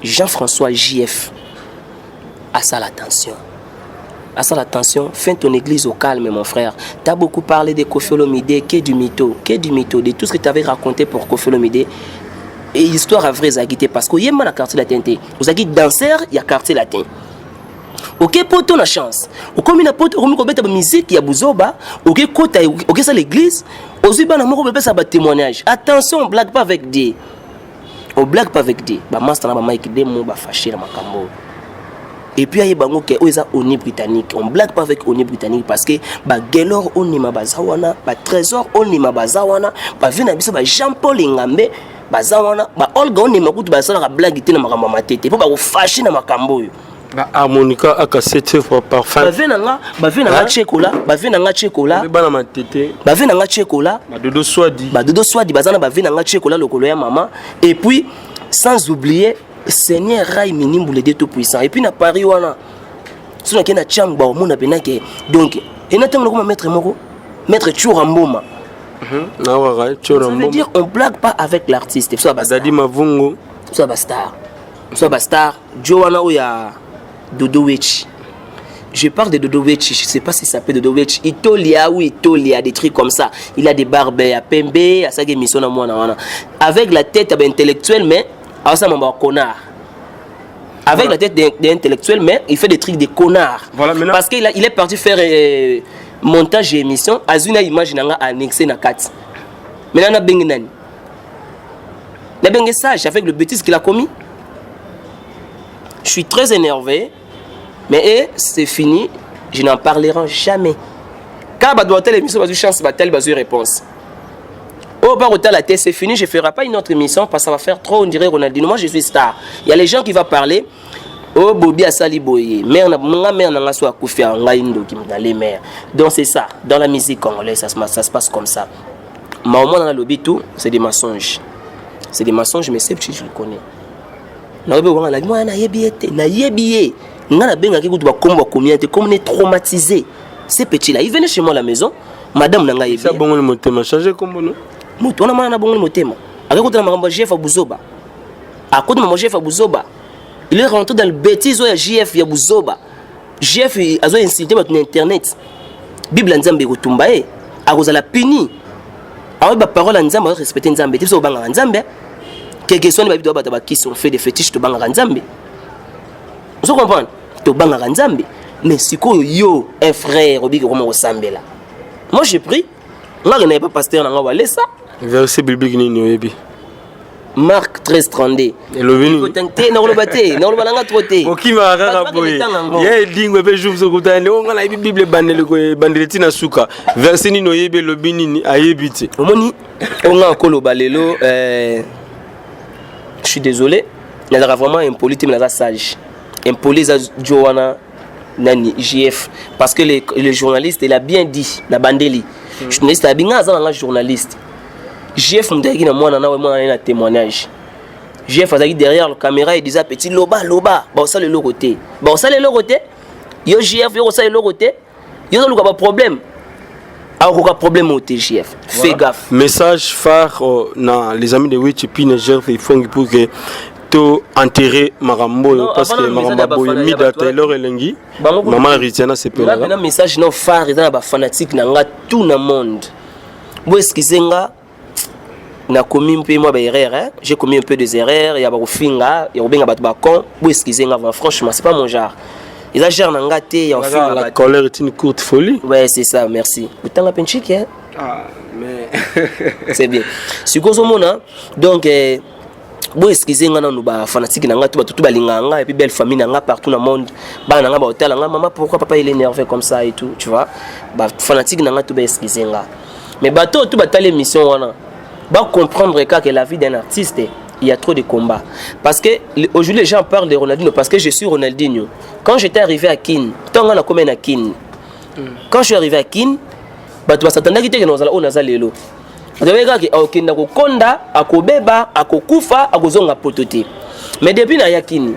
Jean-François JF. À ça l'attention. À ça l'attention, fais ton église au calme, mon frère. Tu as beaucoup parlé de Koffi Olomide, qu'est du mytho, de tout ce que tu avais raconté pour Koffi Olomide. Et l'histoire à vrai, Zagité, parce qu'il y a un quartier latin. Vous avez danseur, il y a quartier latin. Ok, pour ton chance. Au comme il y a de musique, il y a Bouzoba. Ok, ça l'église. Aussi, il y a un témoignage. Attention, on ne blague pas avec des. On ne blague pas avec des. Bah, master, bah, Mike, des mots, bah, fâché, ma cambo. Et puis, il y a des gens qui ont ONU britannique. On ne blague pas avec ONU britannique parce que Gelor Onima Bazawana, Trésor Onima Bazawana, Vinabiso, Jean-Paul Ngambe, Bazawana, Olga Onima Kout Bazala, blague na Makamama Tete, pour fâcher na Makambo. Harmonica à cassette par fin. Bavenanga Tchekola, Bavenanga Tchekola, Banama Tete, Bavenanga Tchekola, Dodo Swadi, Dodo Swadi, Bazana Bavenanga Tchekola, le Koloya Maman, et puis, sans oublier, Seigneur Rai Minimboule de tout puissant. Et puis na Paris wana. Si on a na chamba au monde benake. Donc, et na tango comme maître moko, maître Churamboma. Na wara Churamboma. Ça veut dire on blague pas avec l'artiste. Soit Dadi Mavungo, soit Bastar. Soit Bastar, Joana Oya Dodo Wechi. Je parle de Dodo Wechi, je sais pas si ça s'appelle Dodo Wechi. Itolia ou Itolia, des trucs comme ça. Il a des barbes à Pembe, à sa émission na moi. Avec la tête intellectuelle, mais alors ça m'a connard. Avec la tête d'intellectuel, mais il fait des trucs de connard. Voilà, parce qu'il est parti faire montage et émission. Azuna image n'a annexé na 4. Maintenant, on a bengi la bengi sage avec le bêtise qu'il a commis. Je suis très énervé, mais c'est fini. Je n'en parlerai jamais. Quand on doit l'émission, on a chance de réponse. Oh, par la tête, c'est fini, je ne ferai pas une autre émission parce que ça va faire trop, on dirait Ronaldinho. Moi, je suis star. Il y a les gens qui vont parler. Oh, Bobby Asali Boye. Mère n'a soit Koufi en Laïndo qui m'a les mères. Donc, c'est ça. Dans la musique congolaise, ça se passe comme ça. Mais au moins, dans le lobby, tout, c'est des mensonges. C'est des mensonges, mais c'est petit, je le connais. Comme on est traumatisé. Ces petits-là, ils venaient chez moi à la maison. Madame n'a pas été. Ça bon le motema changer comme nous. Mutu on a mana bon le motema. Avec côté na chef Abuzoba. À côté de chef Abuzoba. Il est rentré dans le bêtise au JF ya Buzoba. JF a insulté sur internet. Bible nzambe kotumba e. A cause la puni. A ba parole nzambe respecter nzambe. Tu so banga nzambe. Quelque soit ni ba bido ba qui sont fait des fétiches to banga nzambe. Vous comprenez? To banga nzambe. Mais siko yo un frère obi comment ressemble. Moi j'ai pris, moi je n'avais pas pasteur dans la ça. Verset biblique ni oyebi. Marc 13:32. Et le venu. Non le baté, non le balanga troté. Oki ma rara boy. Ya dingwe be jour so kutane on la bible bandele ko bandele tina suka. Verset ni oyebi le binini ayebiti. Omoni on a kolo balelo je suis désolé, il y a vraiment impoli mais la sage. Impoli za Joana Nani JF parce que le journaliste il a bien dit la bandeli journaliste a bien dans journaliste JF m'dagi na moi na témoignage JF a dit derrière la caméra il disait petit loba bah ça le côté bah ça le côté yo JF yo ça le côté yo le pas problème aucun problème au TGF fais gaffe message phare na les amis de Witch puis Niger ils font pour que to enterrer Marambo parce que Marambo Mida Taylor Elengi maman Ritiana c'est pas là. Un message non phare dans ba fanatique nanga tout le monde. Bo excusenga na commis un peu moi ba erreur hein. J'ai commis un peu des erreurs, il y a ba finga, il y a benga ba con. Bo excusenga franchement c'est pas mon genre. Ils a gère nanga té en finga la colère est une courte folie. Ouais, c'est ça, merci. Autant la penchik hein. Ah mais c'est bien. Sikozo mona donc bon excusez nga na ba fanatique na nga tout balinganga et puis belle famille na nga partout dans le monde ba na nga ba hôtel nga maman pourquoi papa il est énervé comme ça et tout tu vois ba fanatique na nga tout ba excusez nga mais bateau tout ba tale émission wana va comprendre que la vie d'un artiste, il y a trop de combats. Parce que aujourd'hui, les gens parlent de Ronaldinho parce que je suis Ronaldinho. Quand j'étais arrivé à Kin, tant qu'on a combien à Kin, quand je suis arrivé à Kin, tu vas s'attendre que nous allons au Lelo. Tu vas dire que tu konda, akobeba, akokufa, akozonga potote. Mais depuis na yakini,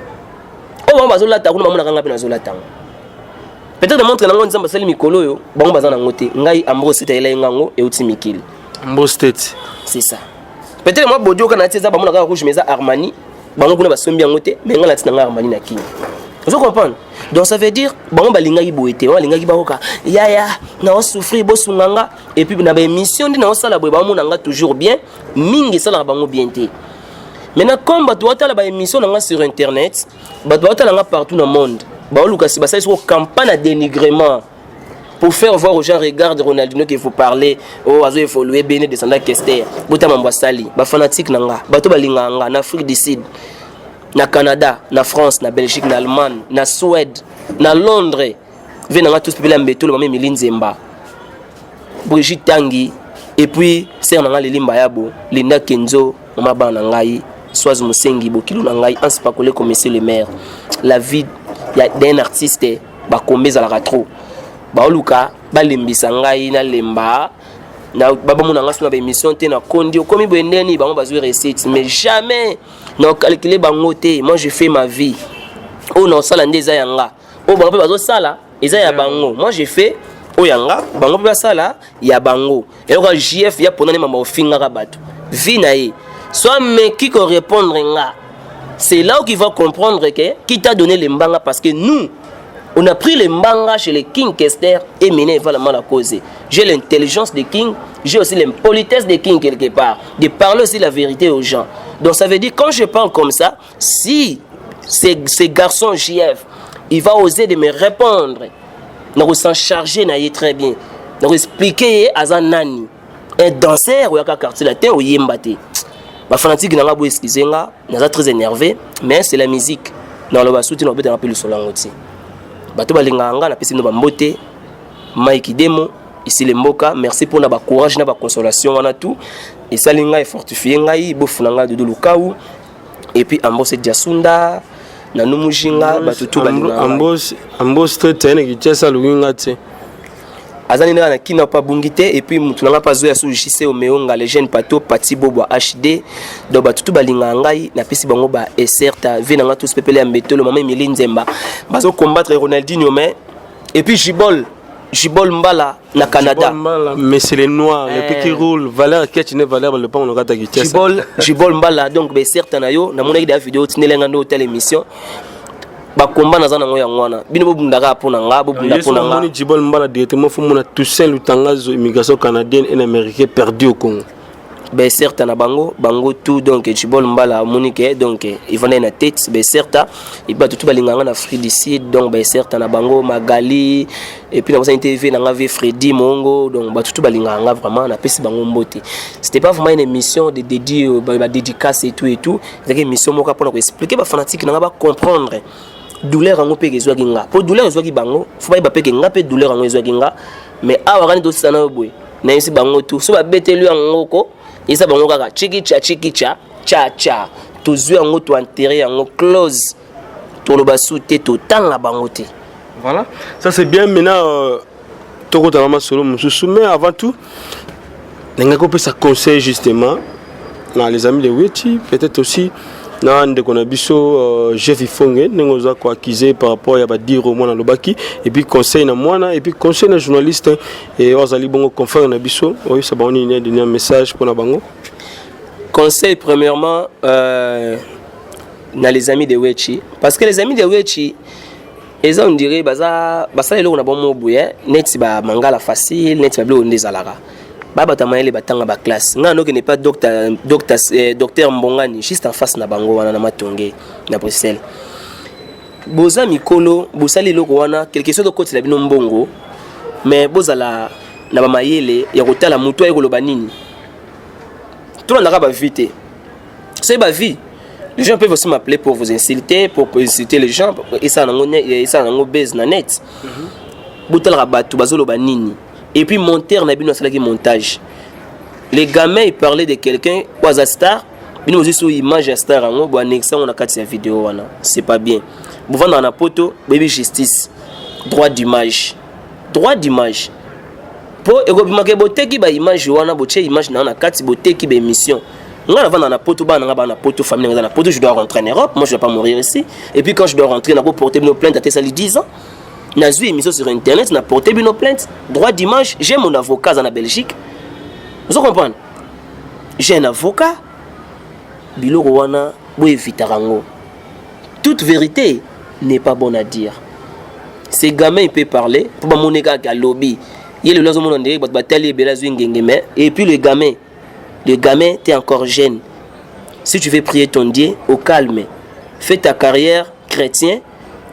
on va zola ta kuna mamuna kanga pena zola tang. Peut-être montre na ngonza basali mikolo yo, bango bazana ngote. Ngai Ambro sita ela ngango e uti mikili. Ambro state. C'est ça. Peut-être moi bodio kana tiza ba mona ka rouge meza Armani, bango kuna basombi ngote, mais ngala tina Armani na kini. Vous comprenez? Donc ça veut dire bango balinga iboete, balinga kibakoka. Ya na on souffrir bo sunganga et puis na ba émission ndi na on sala bo ba mona nga toujours bien, mingi sala bango bien té. Maintenant comme ba doit la ba émission nga sur internet, ba doit la partout dans le monde. Ba luka si ba ça sur campagne de dénigrement. Pour faire voir aux gens, regarde Ronaldinho qu'il faut parler, oh, il faut lui bénir descendre Kester, Bota Mambasali, ba fanatique nanga, bato balinganga, na Afrique du Sud, na Canada, na France, na Belgique, na Allemagne, na Suède, na Londres, venanga tous peuple ambeto le même Linzemba, Brigitte Tanguy, et puis c'est nanga Lilimba Yabo, Linda Kenzo, Mama Banangai, Soaz Musengi, Bokilo Nangai, Ans Pakole comme monsieur le maire. La vie d'un artiste, ba combez à la trop. Baoluka balembisa ngai na lemba na baba mona ngaso na ba émission te na kondi komi bendeni bango bazui recette mais jamais na calculer bango te. Moi je fais ma vie o na sala ndeza yanga o bango bazo sala eza ya bango. Moi je fais o yanga bango ba sala ya bango et le JF ya ponane mama ofinga ka bato vie na ye soit mais qui ko répondre nga c'est là où il va comprendre que qui t'a donné les mbanga parce que nous on a pris les mangas chez les King Kester et mené vraiment la cause. J'ai l'intelligence des King, j'ai aussi l'impolitesse des King quelque part, de parler aussi la vérité aux gens. Donc ça veut dire quand je parle comme ça, si ces garçons JF, il va oser de me répondre, donc s'en charger naïe très bien, donc expliquer à Zanani, un danseur ou un quartier latin ou yembate. Ma fanatique n'a pas beau excuser, n'a très énervé, mais c'est la musique. Dans le bas soutien on peut appeler le solango aussi. Bato balinganga na pesi no bambote Mike Demo ici le mboka merci pour na ba courage na ba consolation wana tout et salinga et fortifier ngai bofunanga de lukau et puis Ambose Diasunda na numujinga batutu balinganga Ambose tete ki tesa luginga te azani na kina pa bungite et puis mutu nanga pa zo ya sujise o meonga les jeunes pato pati bobo HD do batutu balinga ngai na pesi bango ba et certes venanga tous pepele ambeto le maman Mili Nzemba bazo combattre Ronaldinho mais et puis Jibol Mbala na Canada Mbala, mais c'est les noirs les petits roule valeur qui est valeur le pas on aura ta Jibol Mbala donc be certes na yo na mona ida vidéo tinelenga no tele émission ba combat na zana ngoya ngwana bino bo bundaka pona nga bo bunda pona nga ni Jibol Mbala directement fo mona Toussaint Lutangazo immigration canadienne et américaine perdue au Congo ben certes na bango tout donc Jibol Mbala monique donc il venait na tête ben certes il ba tout balinganga na Afrique du Sud donc ben certes na bango Magali et puis na ça TV na ngave Freddy Mongo donc ba tout balinganga vraiment na pesi bango mbote c'était pas vraiment une émission de dédié ba dédicace et tout c'est une émission moka pour expliquer ba fanatique na ba comprendre douleur ngo pe gezwa kinga pour douleur ezwa ki bango faut ba pe kinga pe douleur ngo ezwa kinga mais awakani do sana boy na isi bango tout so ba betelu ngo ko isa bango kaka chikicha cha tozui yango to enterrer yango close to lo basute to tanga bango te. Voilà ça c'est bien maintenant toko talama solo mususu mais avant tout n'enga ko pesa conseil justement na les amis de Wechi peut-être aussi na ndeko na biso Jeff Ifonge nengo za ko accuser par rapport ya ba dire au mwana lobaki et puis conseil na mwana et puis conseil na journaliste et ozali bongo confrère na biso oui ça ba on a donné un message pour na bango conseil premièrement na les amis de Wechi parce que les amis de Wechi ils on dirait baza lelo na bon mobuye net ba mangala facile net ba blo ndezalaka baba tamayele batanga ba classe ngano que n'est pas docteur Mbongani juste en face na bango wana na matonge na Bruxelles boza mikolo bosali loko wana quelque chose de côté la bino mbongo mais bozala na ba mayele ya kotala mutu ay koloba nini tout le monde a vite c'est ba vie. Les gens peuvent aussi m'appeler pour vous insulter, pour insulter les gens et ça nango base na net botal rabatu bazolo banini. Et puis monter na bino salaki montage Les gamins ils parlaient de quelqu'un quoi za star. Bino aussi sur image à star ngo bo annexa on a quatre vidéo wana. C'est pas bien. Vous vendre na poto baby justice. Droit d'image. Droit d'image. Po eko bimake boteki ba image wana boche image na kati boteki ba émission. Nga vendre na poto ba na poto famille na poto je dois rentrer en Europe, moi je vais pas mourir ici. Et puis quand je dois rentrer na porter une plainte à Tessali 10 ans. Na vu émission sur internet na porter une plainte. Droit d'image, j'ai mon avocat en Belgique. Vous comprenez? J'ai un avocat. Biloko wana bo evitarango. Toute vérité n'est pas bonne à dire. Ces gamins ils peuvent parler pour ba moneka ga lobby. Il le lazo monande ba batali belazo ngengeme et puis le gamin t'es encore jeune. Si tu veux prier ton Dieu au calme, fais ta carrière chrétien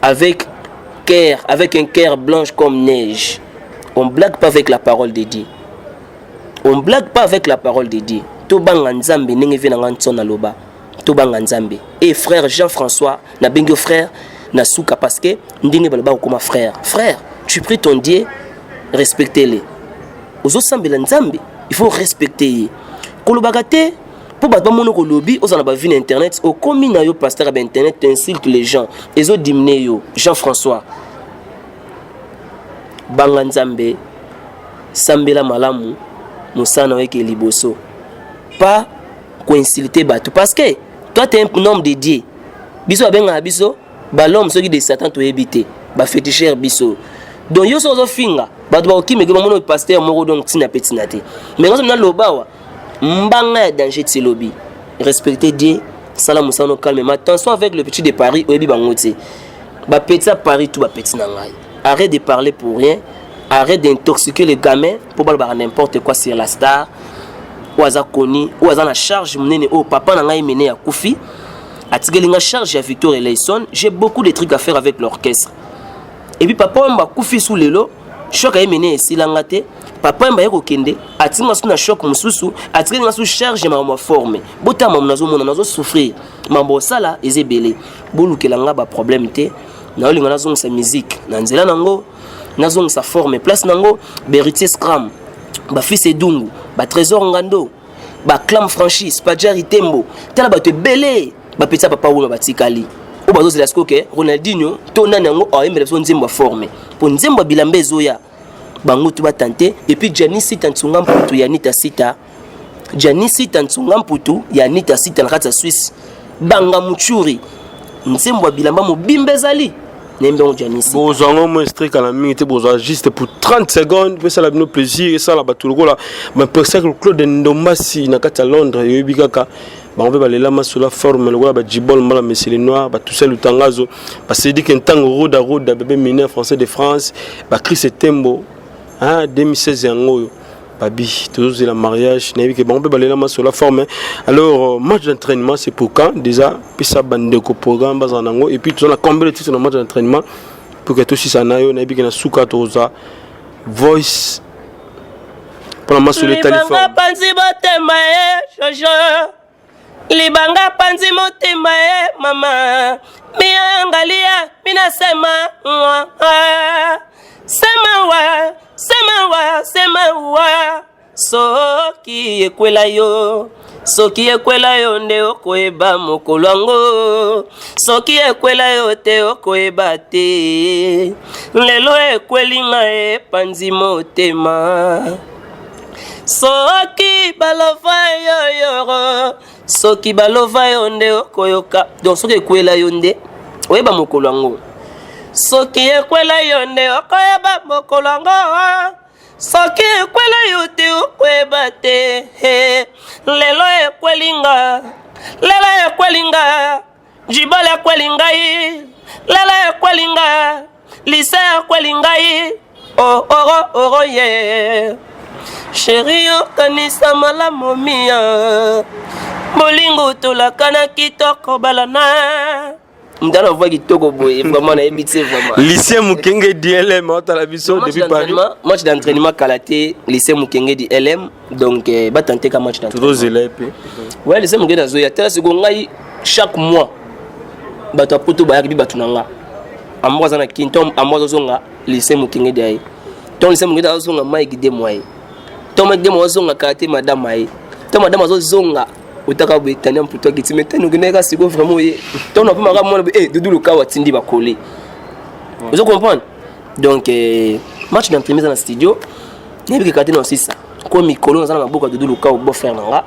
avec un cœur blanche comme neige. On blague pas avec la parole de Dieu. On blague pas avec la parole de Dieu. Tobanga nzambe ndenge vena ntsona loba. Tobanga nzambe. Et frère Jean-François, na bengo frère na souka parce que ndenge baloba comme frère. Frère, tu pries ton Dieu, respectez-le. Ozo sambela nzambe, il faut respecter. Kolobagate pour battre mon lobby, aux en vie internet, au commis na yo pasteur à internet insulte les gens. Ezo dimne yo Jean-François. Banga nzambe sambela malamu musana weke liboso. Pas coïncidenter bateau parce que toi tu es un homme de Dieu. Biso abenga biso ba l'homme ceux qui de Satan to éviter ba féticheur biso. Donc yo so finga ba to ba okime ke mono pasteur moko donc tina petina te. Mais quand on a lobawa mbanga danger de lobby. Respecter Dieu, salam musano calme. Attention avec le petit de Paris oyebi bangote. Ba petit Paris tout ba petit na ngai. Arrête de parler pour rien. Arrête d'intoxiquer les gamins pour pas n'importe quoi sur la star. Ouaza koni, ouaza na charge mnene oh papa na ngai mené à Koufi. Atigelinga charge à Victor et Leison. J'ai beaucoup de trucs à faire avec l'orchestre. Et puis papa mba Koufi sous lelo, choc a mené ici langate. Papa mba yeko kende, atinga sous na choc mususu, atigelinga sous charge ma forme. Bota mam nazo mona nazo souffrir. Mambo sala ezebele. Bolukelanga ba problème te. Na olinga nazo sa musique. Na nzela nango nazo sa forme place nango Beritier Scram. Ba fils Edungu, ba Trésor Ngando, ba Clam Franchise, ba Jerry Tembo, tala ba te belé, ba petit papa ou ba tikali. O ba zo la skoke, Ronaldinho, to nana ngo a yembe so nzemba forme. Po nzemba bilambe zoya. Bango tu ba tante et puis Janice Tantsunga Mputu ya Nita Sita. Janice Tantsunga Mputu ya Nita Sita na kata Suisse. Banga Muchuri. Nzemba bilamba mo bimbezali. Vous avez un strict à la minute, juste pour 30 secondes, puis ça a le plaisir, et ça la battu là. Mais pour ça que le Claude Ndombasi n'a qu'à Londres, et Bigaka, on va aller là sur la forme, le roi Djibol, mal mais c'est les noirs, tout ça le tangazo, parce que dit qu'un temps road à road, bébé mineur français de France, Chris Tembo, 2016 en Babi, toujours le mariage, on peut aller là sur la forme. Alors, match d'entraînement, c'est pour quand déjà, puis ça bande de programme, et puis tu as combien de titres dans le match d'entraînement pour que tout ça n'aille, et puis qu'il y a souka toza, voice, pour la masse sur les téléphones. Libanga panzi motema mama, miangalia, minasema, sema wa soki ekwela yo nde okoyeba mokolwango soki ekwela yo te okoyeba te lelo ekwelinga epanzi motema soki balova yo nde okoyoka donc soki ekwela yo nde oyeba mokolwango soki ekwela yo nde okoyeba mokolwango soki ekwela yo te okoyeba te lelo ekwelinga jibole ekwelingai lelo ekwelinga lise ekwelingai oro ye chéri okanisa malamu mia bolingo tolaka na kitoko balana Ndana voix qui toque vraiment na ebitse vraiment. Lycée Mukenge DLM à la vision depuis Paris. Match d'entraînement Kalaté, lycée Mukenge DLM donc ba tenter ka match d'entraînement. Toujours élève. Ouais, lycée Mukenge Zoya tela seconde chaque mois. Ba to poto ba yakibi batunanga. Amwa zana kintom amwa zonga lycée Mukenge DLM. Ton lycée Mukenge zonga mai guide moi. Toma de mo zonga kate madame ai. Toma madame zo zonga. Utaka betania mputo ki timete no gineka siko vraiment ye. Tona pe mara mona Doudou Luka watindi ba coller. Vous comprenez? Donc match d'entraînement dans le studio. Nebi kate no sisa. Ko mikolo na maboka Doudou Luka au beau frère nanga.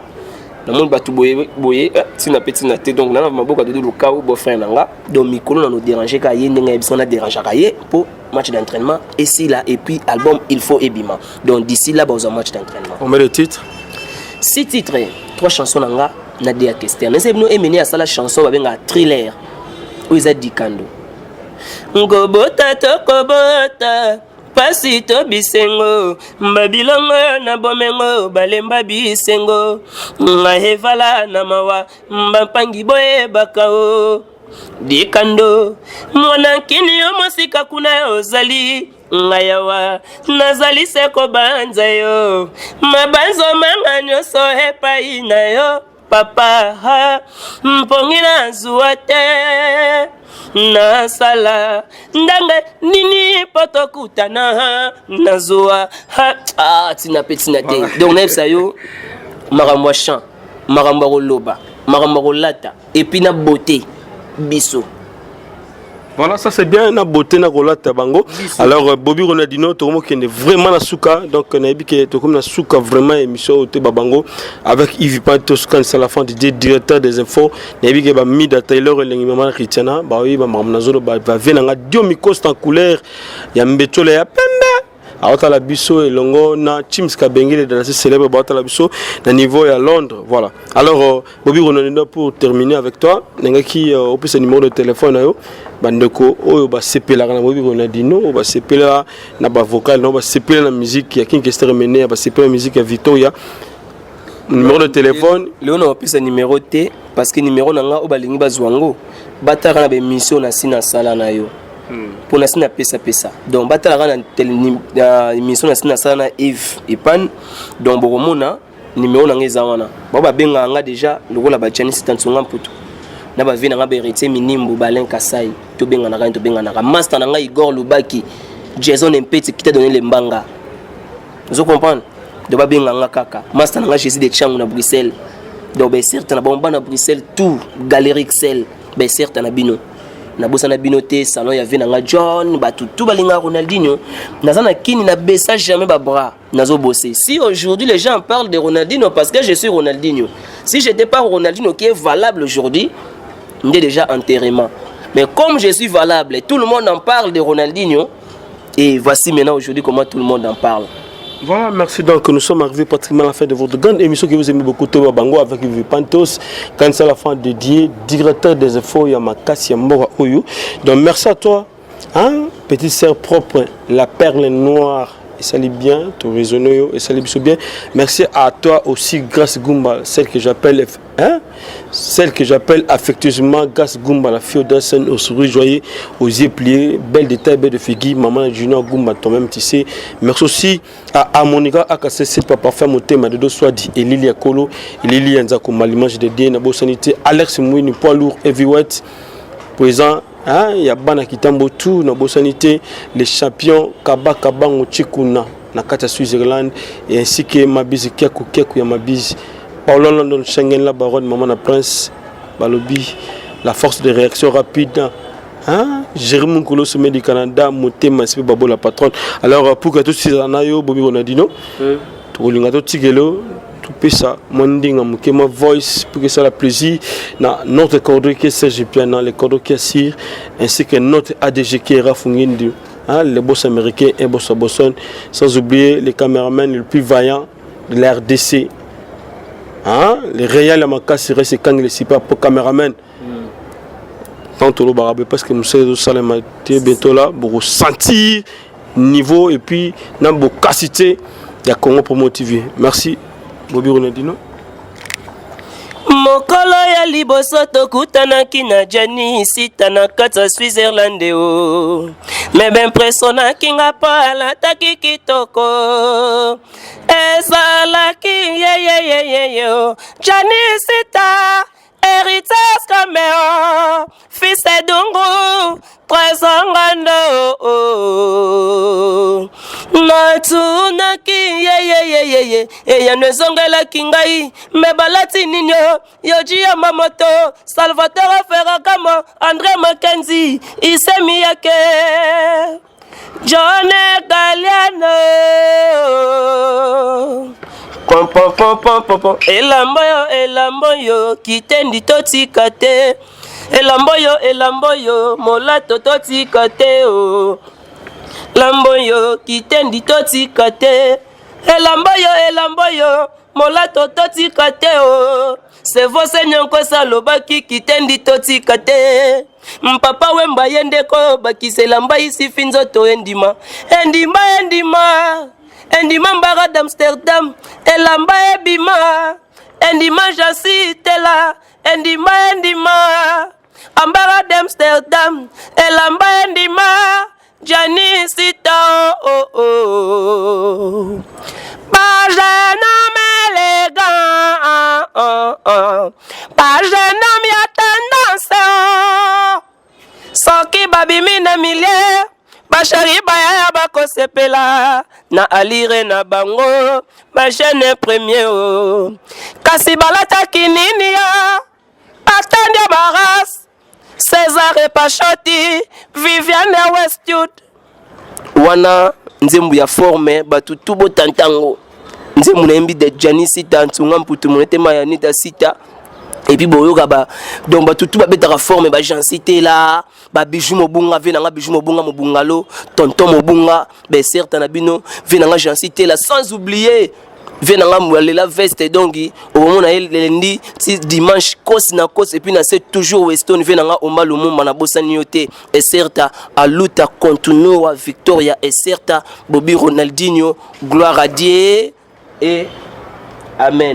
Na monde batu boye tina petit na te donc na maboka Doudou Luka au beau frère nanga. Donc mikolo na no déranger ka ye ndenga biso na déranger ka ye pour match d'entraînement et si là et puis album il faut ebima. Donc d'ici là bah un match d'entraînement. On met le titre 6 titres, 3 chansons nanga na dia question. Mais c'est nous emmener à ça la chanson avec un thriller. Où ils a dit kando. Ngobota to kobota pasito bisengo mbabilongo na bomengo balemba bisengo ngahevala na mawa mbapangi boye bakao dikando mwana kini yo mosika kuna ozali ngayawa nazali seko banza yo mabanzo manga nyoso epai na yo papa ha mpongina zuate na sala ndanga nini potokutana na zuwa ha tina petina te donc nefsa yo marambo chant marambo loba marambo lata et puis na beauté biso. Voilà, ça c'est bien, na beauté na rolata bango. Alors Bobby Ronaldinho tomo qui est vraiment na souka, donc na ebi que to comme na souka vraiment émission au bango avec Yves Pantos quand c'est la fin du directeur des infos, na ebi que ba Mida Taylor lengi mama Christiana, ba oui ba mamna zolo ba venanga dio mikosta en couleur ya mbetole ya pembe. Aota la biso et longo na James Kabengele de la célèbre Aota la biso na niveau à Londres, voilà. Alors Bobby Ronaldinho pour terminer avec toi, nenga ki au plus numéro de téléphone yo bandeko oyo ba sepela na Bobby Ronaldinho ba sepela na ba vocal no ba sepela na musique ya King Kester Mené ba sepela musique ya Victoria numéro de téléphone le on a plus numéro T parce que numéro nanga o balingi bazwango bataka na ba émission na sina sala na yo pour na sina pesa donc batala na émission na sina sala na Yves Ipan donc bokomona numéro nanga ezawana ba benga nga déjà lokola ba Janice Tansunga mputu na ba vina nga ba héritier minimbu balen kasai to benga na master nanga Igor Lubaki Jason Mpeti qui t'a donné les mbanga vous comprenez de ba benga nga kaka master nanga Jésus de Changu na Bruxelles donc ben certain na bomba na Bruxelles tout Galerie Excel ben certain na bino na bossa na binoté salon ya vina nga John batu tout balinga Ronaldinho nazana kini na bessa jamais ba bras nazo bosser. Si aujourd'hui les gens parlent de Ronaldinho parce que je suis Ronaldinho, si j'étais pas Ronaldinho qui est valable aujourd'hui, on est déjà enterrement. Mais comme je suis valable et tout le monde en parle de Ronaldinho, et voici maintenant aujourd'hui comment tout le monde en parle. Voilà, merci. Donc nous sommes arrivés pratiquement à la fin de votre grande émission que vous aimez beaucoup, Thomas Bango avec Yves Pantos. Quand c'est la fin dédiée, directeur des infos Yamakasi Yambora Oyo. Donc merci à toi, hein, petite sœur propre, la perle noire. Et ça lit bien, ton raisonnement et ça lit bien. Merci à toi aussi, Grace Goumba, celle que j'appelle affectueusement Grace Goumba, la fille d'Assen, au sourire joyeux, aux yeux pliés, belle de taille, belle de figure, maman Junior Goumba, toi-même, tu sais. Merci aussi à Monica AKC, papa femme au thème de Swadi, et Lili Akolo, et Lili Nzako, l'image de Dien, Nabo Sanité, Alex Mouini, poids lourd, heavyweight, présent. Il y a Bana Kitambo tout na bosanité les champions Kaba Kabango Chikuna na kata Switzerland et ainsi que Mabizi Kiaku ya Mabizi Paolo London Schengen la baronne maman na prince balobi la force de réaction rapide Jérémy Nkolo sommet du Canada Motema c'est Babo la patronne. Alors pour que tous ces anayo Bobby Ronaldinho to linga to tigelo tout ça mondinga mukema voice pour que ça la plaisir na notre cordon qui est Serge Piana le cordon qui assire ainsi que notre ADG qui est Rafungindi les boss américains et boss Boston sans oublier les caméramans les plus vaillants de la RDC les réels Makasi c'est quand les super pour caméraman tant le barabe parce que nous sommes salama bientôt là pour sentir niveau et puis na bokasité ya Congo pour motiver. Merci Bobby Ronaldinho. Mokolo ya liboso tokutanaki na Jani sita na kata Switzerland o. Me ben presonaki nga po alataki kitoko. Ezalaki ye Jani sita héritage Caméo fils Dungu Trésangando Natunaki ye yeye eya nezongela kingai me balati ninyo yoji ya mamoto Salvatore Ferragamo André Mackenzie Isemi yake John Galiano Elambo yo kitendi totika te Elambo yo molato totika te o Lambo yo kitendi totika te Elambo yo molato totika te o Se vose nyonko salobaki kitendi totika te Mpapa wemba yendeko bakise lamba isi finzoto endima Endima mbara d'Amsterdam Elamba ebima Endima jasi tela Endima Ambara d'Amsterdam Elamba endima Jani sita Pas jeune homme élégant Pas jeune homme y'a tendance Soki babimi na milieu Bachari baya bakosepela Na alire na bango Bachene premier o Kasi balata kinini ya Patandia Baras César Pachoti Viviane Westwood Wana nzembu ya forme Batutubo tantango Nzembu na embi de Janisi Tantunga Mputu monete mayanita sita Et puis boyoka ba donc ba tout ba betara forme ba jancité là ba bijou mobunga venanga bijou mobunga mobungalo tonton mobunga be certes na bino venanga jancité là sans oublier venanga la veste donc au moment na lundi dimanche cos na cos et puis na c'est toujours Weston venanga au malumu na bosani yote et certes à luta continua Victoria et certes Bobby Ronaldinho gloire à Dieu et amen.